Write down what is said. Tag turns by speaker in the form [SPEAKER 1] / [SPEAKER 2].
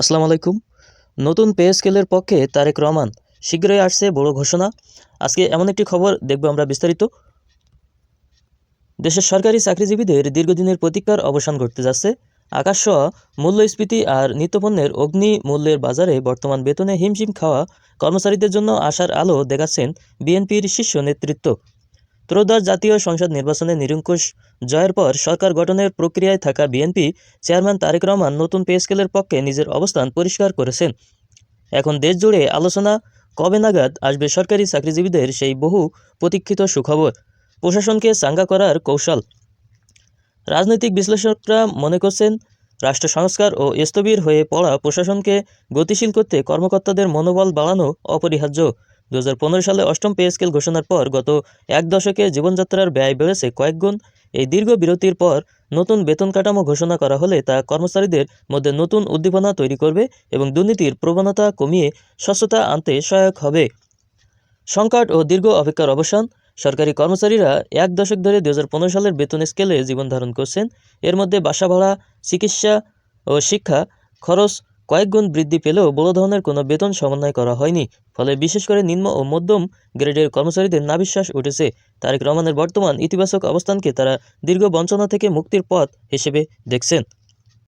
[SPEAKER 1] আসসালামু আলাইকুম। নতুন পে স্কেলের পক্ষে তারেক রহমান। শীঘ্রই আসছে বড় ঘোষণা। আজকে এমন একটি খবর দেখব আমরা বিস্তারিত। দেশের সরকারি চাকরিজীবীদের দীর্ঘদিনের প্রতীক্ষার অবসান ঘটতে যাচ্ছে। আকাশছোঁয়া মূল্যস্ফীতি আর নিত্যপণ্যের অগ্নি মূল্যের বাজারে বর্তমান বেতনে হিমশিম খাওয়া কর্মচারীদের জন্য আশার আলো দেখাচ্ছেন বিএনপির শীর্ষ নেতৃত্ব। ত্রয়োদশ জাতীয় সংসদ নির্বাচনে নিরঙ্কুশ জয়ের পর সরকার গঠনের প্রক্রিয়ায় থাকা বিএনপি চেয়ারম্যান তারেক রহমান নতুন পে স্কেলের পক্ষে নিজের অবস্থান পরিষ্কার করেছেন। এখন দেশজুড়ে আলোচনা, কবে নাগাদ আসবে সরকারি চাকরিজীবীদের সেই বহু প্রতীক্ষিত সুখবর, প্রশাসনকে চাঙ্গা করার কৌশল। রাজনৈতিক বিশ্লেষকরা মনে করছেন, রাষ্ট্র সংস্কার ও স্থবির হয়ে পড়া প্রশাসনকে গতিশীল করতে কর্মকর্তাদের মনোবল বাড়ানো অপরিহার্য। 2015 সালে অষ্টম পে স্কেল ঘোষণার পর গত এক দশকে জীবনযাত্রার ব্যয় বেড়েছে কয়েক গুণ। এই দীর্ঘ বিরতির পর নতুন বেতন কাঠামো ঘোষণা করা হলে তা কর্মচারীদের মধ্যে নতুন উদ্দীপনা তৈরি করবে এবং দুর্নীতির প্রবণতা কমিয়ে স্বচ্ছতা আনতে সহায়ক হবে। সংকট ও দীর্ঘ অপেক্ষার অবসান। সরকারি কর্মচারীরা এক দশক ধরে 2015 সালের বেতন স্কেলে জীবন ধারণ করছেন। এর মধ্যে বাসা ভাড়া, চিকিৎসা ও শিক্ষা খরচ কয়েক গুণ বৃদ্ধি পেলেও বড় ধরনের কোনো বেতন সমন্বয় করা হয়নি। ফলে বিশেষ করে নিম্ন ও মধ্যম গ্রেডের কর্মচারীদের নাভিশ্বাস উঠেছে। তারেক রহমানের বর্তমান ইতিবাচক অবস্থানকে তারা দীর্ঘ বঞ্চনা থেকে মুক্তির পথ হিসেবে দেখছেন।